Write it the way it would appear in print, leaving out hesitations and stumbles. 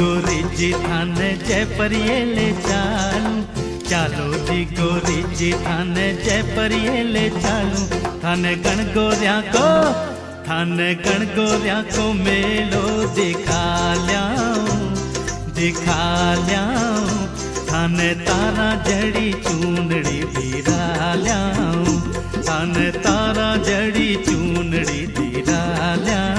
गोरी जी थाने जयपुरिये ले चालू, चालो जी गोरी जी थाने जयपुरिये ले चालू। थाने गण गोरिया को मेलो दिखा ल्याऊं, थाने तारा जड़ी चूनड़ी धीरा ल्याऊं, थाने तारा जड़ी चूनड़ी धीरा ल्याऊं।